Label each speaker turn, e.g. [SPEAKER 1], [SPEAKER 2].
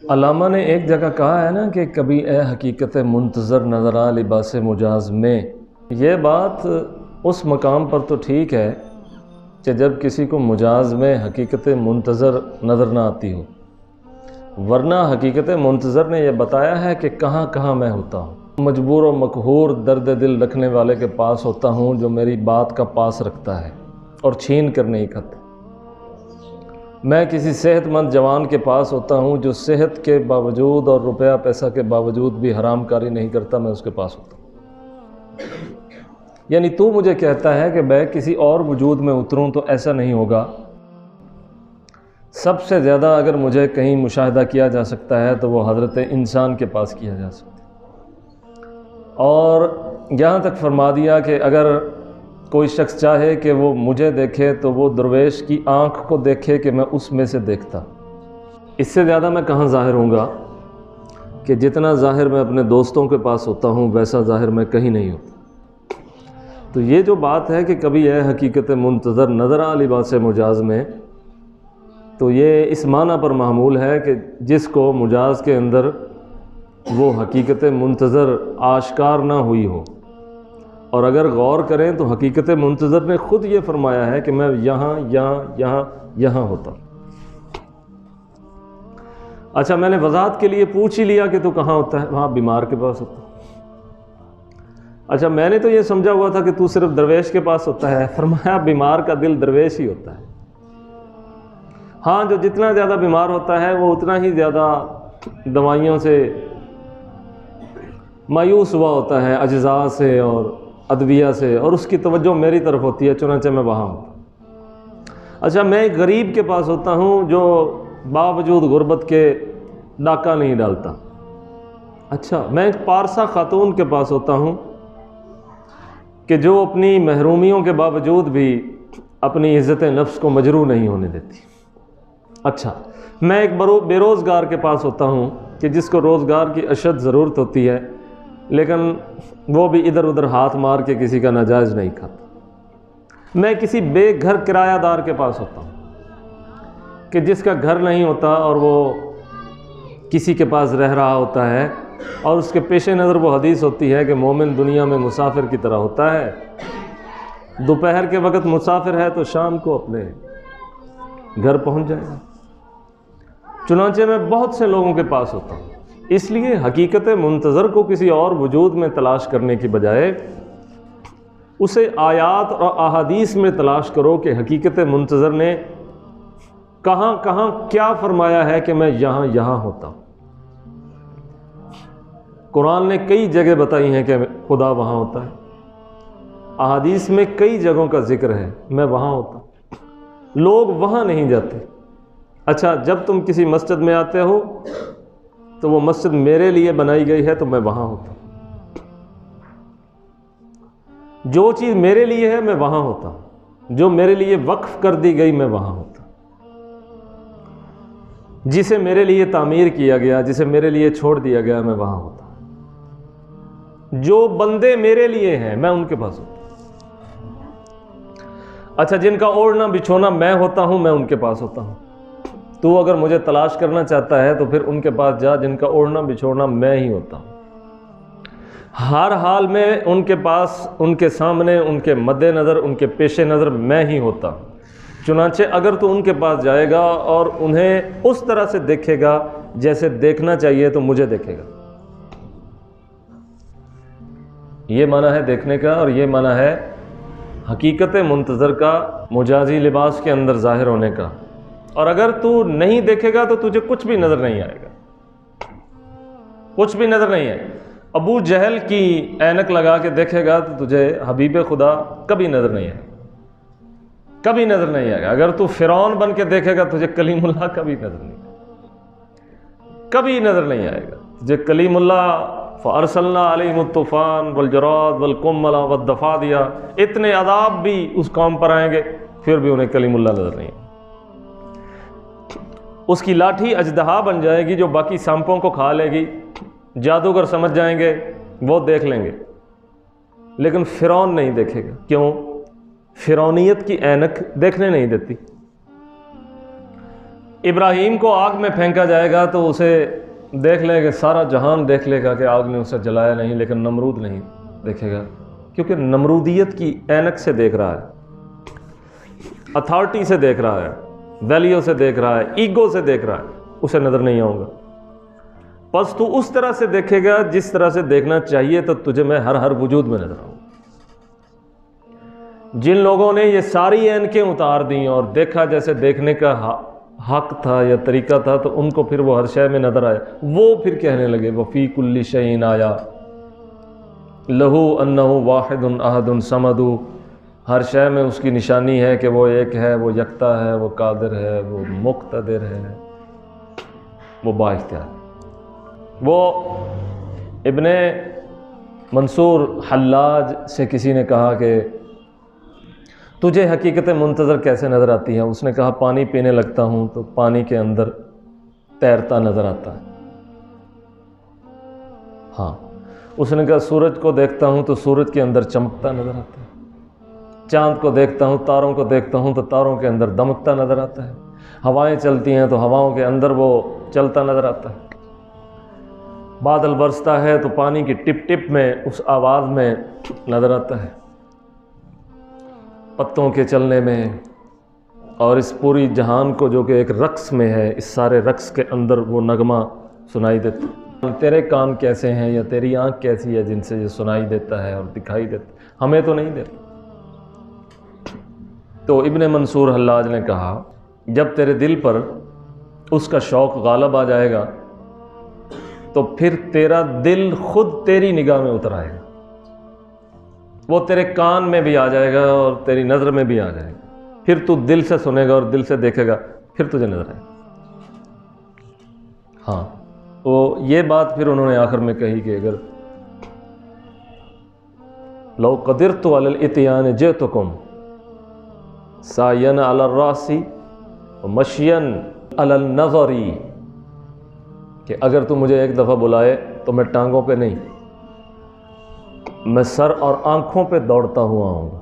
[SPEAKER 1] علامہ نے ایک جگہ کہا ہے نا کہ کبھی اے حقیقت منتظر نظر آ لباس مجاز میں. یہ بات اس مقام پر تو ٹھیک ہے کہ جب کسی کو مجاز میں حقیقت منتظر نظر نہ آتی ہو، ورنہ حقیقت منتظر نے یہ بتایا ہے کہ کہاں کہاں میں ہوتا ہوں. مجبور و مقہور درد دل رکھنے والے کے پاس ہوتا ہوں جو میری بات کا پاس رکھتا ہے اور چھین کر نہیں کھاتا. میں کسی صحت مند جوان کے پاس ہوتا ہوں جو صحت کے باوجود اور روپیہ پیسہ کے باوجود بھی حرام کاری نہیں کرتا، میں اس کے پاس ہوتا ہوں. یعنی تو مجھے کہتا ہے کہ میں کسی اور وجود میں اتروں تو ایسا نہیں ہوگا. سب سے زیادہ اگر مجھے کہیں مشاہدہ کیا جا سکتا ہے تو وہ حضرت انسان کے پاس کیا جا سکتا ہے. اور یہاں تک فرما دیا کہ اگر کوئی شخص چاہے کہ وہ مجھے دیکھے تو وہ درویش کی آنکھ کو دیکھے کہ میں اس میں سے دیکھتا. اس سے زیادہ میں کہاں ظاہر ہوں گا کہ جتنا ظاہر میں اپنے دوستوں کے پاس ہوتا ہوں ویسا ظاہر میں کہیں نہیں ہوتا. تو یہ جو بات ہے کہ کبھی اے حقیقت منتظر نظر آ لباس مجاز میں، تو یہ اس معنی پر محمول ہے کہ جس کو مجاز کے اندر وہ حقیقت منتظر آشکار نہ ہوئی ہو. اور اگر غور کریں تو حقیقت منتظر نے خود یہ فرمایا ہے کہ میں یہاں یہاں یہاں یہاں ہوتا ہوں. اچھا، میں نے وضاحت کے لیے پوچھ ہی لیا کہ تو کہاں ہوتا ہے؟ وہاں بیمار کے پاس ہوتا ہے. اچھا، میں نے تو یہ سمجھا ہوا تھا کہ تو صرف درویش کے پاس ہوتا ہے. فرمایا بیمار کا دل درویش ہی ہوتا ہے. ہاں، جو جتنا زیادہ بیمار ہوتا ہے وہ اتنا ہی زیادہ دوائیوں سے مایوس ہوا ہوتا ہے، اجزاء سے اور ادویہ سے، اور اس کی توجہ میری طرف ہوتی ہے، چنانچہ میں وہاں ہوں. اچھا، میں ایک غریب کے پاس ہوتا ہوں جو باوجود غربت کے ڈاکہ نہیں ڈالتا. اچھا، میں ایک پارسا خاتون کے پاس ہوتا ہوں کہ جو اپنی محرومیوں کے باوجود بھی اپنی عزت نفس کو مجروح نہیں ہونے دیتی. اچھا، میں ایک بے روزگار کے پاس ہوتا ہوں کہ جس کو روزگار کی اشد ضرورت ہوتی ہے، لیکن وہ بھی ادھر ادھر ہاتھ مار کے کسی کا ناجائز نہیں کھاتا. میں کسی بے گھر کرایہ دار کے پاس ہوتا ہوں کہ جس کا گھر نہیں ہوتا اور وہ کسی کے پاس رہ رہا ہوتا ہے، اور اس کے پیش نظر وہ حدیث ہوتی ہے کہ مومن دنیا میں مسافر کی طرح ہوتا ہے. دوپہر کے وقت مسافر ہے تو شام کو اپنے گھر پہنچ جائے گا. چنانچہ میں بہت سے لوگوں کے پاس ہوتا ہوں. اس لیے حقیقت منتظر کو کسی اور وجود میں تلاش کرنے کی بجائے اسے آیات اور احادیث میں تلاش کرو کہ حقیقت منتظر نے کہاں کہاں کیا فرمایا ہے کہ میں یہاں یہاں ہوتا ہوں. قرآن نے کئی جگہ بتائی ہیں کہ خدا وہاں ہوتا ہے. احادیث میں کئی جگہوں کا ذکر ہے میں وہاں ہوتا ہوں. لوگ وہاں نہیں جاتے. اچھا، جب تم کسی مسجد میں آتے ہو تو وہ مسجد میرے لیے بنائی گئی ہے تو میں وہاں ہوتا ہوں. جو چیز میرے لیے ہے میں وہاں ہوتا ہوں. جو میرے لیے وقف کر دی گئی میں وہاں ہوتا ہوں. جسے میرے لیے تعمیر کیا گیا، جسے میرے لیے چھوڑ دیا گیا، میں وہاں ہوتا ہوں. جو بندے میرے لیے ہیں میں ان کے پاس ہوتا ہوں. اچھا، جن کا اوڑھنا بچھونا میں ہوتا ہوں میں ان کے پاس ہوتا ہوں. تو اگر مجھے تلاش کرنا چاہتا ہے تو پھر ان کے پاس جا جن کا اوڑھنا بچھونا میں ہی ہوتا ہوں. ہر حال میں ان کے پاس، ان کے سامنے، ان کے مد نظر، ان کے پیش نظر میں ہی ہوتا ہوں. چنانچہ اگر تو ان کے پاس جائے گا اور انہیں اس طرح سے دیکھے گا جیسے دیکھنا چاہیے تو مجھے دیکھے گا. یہ معنی ہے دیکھنے کا، اور یہ معنی ہے حقیقت منتظر کا مجازی لباس کے اندر ظاہر ہونے کا. اور اگر تو نہیں دیکھے گا تو تجھے کچھ بھی نظر نہیں آئے گا. کچھ بھی نظر نہیں ہے. ابو جہل کی اینک لگا کے دیکھے گا تو تجھے حبیب خدا کبھی نظر نہیں آئے گا. کبھی نظر نہیں آئے گا. اگر تو فرعون بن کے دیکھے گا تجھے کلیم اللہ کبھی نظر نہیں آئے گا. کبھی نظر نہیں آئے گا تجھے کلیم اللہ. فَأَرْسَلْنَا عَلَيْهِمُ الطُّوفَانَ وَالْجَرَادَ وَالْقُمَّلَ وَالضَّفَادِعَ. اتنے عذاب بھی اس قوم پر آئیں گے پھر بھی انہیں کلیم اللہ نظر نہیں آئے. اس کی لاٹھی اژدہا بن جائے گی جو باقی سانپوں کو کھا لے گی. جادوگر سمجھ جائیں گے، وہ دیکھ لیں گے، لیکن فرعون نہیں دیکھے گا. کیوں؟ فرعونیت کی اینک دیکھنے نہیں دیتی. ابراہیم کو آگ میں پھینکا جائے گا تو اسے دیکھ لے کہ سارا جہان دیکھ لے گا کہ آگ نے اسے جلایا نہیں، لیکن نمرود نہیں دیکھے گا، کیونکہ نمرودیت کی اینک سے دیکھ رہا ہے، اتھارٹی سے دیکھ رہا ہے، ویلیو سے دیکھ رہا ہے، ایگو سے دیکھ رہا ہے، اسے نظر نہیں آؤں گا۔ بس تو اس طرح سے دیکھے گا جس طرح سے دیکھنا چاہیے، تو تجھے میں ہر وجود میں نظر آؤں گا۔ جن لوگوں نے یہ ساری اینکیں اتار دیں اور دیکھا جیسے دیکھنے کا حق تھا یا طریقہ تھا، تو ان کو پھر وہ ہر شے میں نظر آیا، وہ پھر کہنے لگے وفی کل شیء آیا لہو انہ واحد احد صمد، ہر شے میں اس کی نشانی ہے کہ وہ ایک ہے، وہ یکتا ہے، وہ قادر ہے، وہ مقتدر ہے، وہ بااختیار۔ وہ ابن منصور حلاج سے کسی نے کہا کہ تجھے حقیقت منتظر کیسے نظر آتی ہے؟ اس نے کہا پانی پینے لگتا ہوں تو پانی کے اندر تیرتا نظر آتا ہے۔ ہاں، اس نے کہا سورج کو دیکھتا ہوں تو سورج کے اندر چمکتا نظر آتا ہے، چاند کو دیکھتا ہوں، تاروں کو دیکھتا ہوں تو تاروں کے اندر دمکتا نظر آتا ہے، ہوائیں چلتی ہیں تو ہواؤں کے اندر وہ چلتا نظر آتا ہے، بادل برستا ہے تو پانی کی ٹپ ٹپ میں اس آواز میں نظر آتا ہے، پتوں کے چلنے میں، اور اس پوری جہان کو جو کہ ایک رقص میں ہے، اس سارے رقص کے اندر وہ نغمہ سنائی دیتا ہے۔ تیرے کان کیسے ہیں یا تیری آنکھ کیسی ہے جن سے یہ سنائی دیتا ہے اور دکھائی دیتا ہے؟ ہمیں تو نہیں دیتا۔ تو ابن منصور حلاج نے کہا جب تیرے دل پر اس کا شوق غالب آ جائے گا تو پھر تیرا دل خود تیری نگاہ میں اتر آئے گا، وہ تیرے کان میں بھی آ جائے گا اور تیری نظر میں بھی آ جائے گا، پھر تو دل سے سنے گا اور دل سے دیکھے گا، پھر تجھے نظر آئے گا۔ ہاں، تو یہ بات پھر انہوں نے آخر میں کہی کہ اگر لو قدرت علی الاتیان جئتکم سعیا علی الراس ومشیا علی النظر، کہ اگر تو مجھے ایک دفعہ بلائے تو میں ٹانگوں پہ نہیں، میں سر اور آنکھوں پہ دوڑتا ہوا آؤں گا۔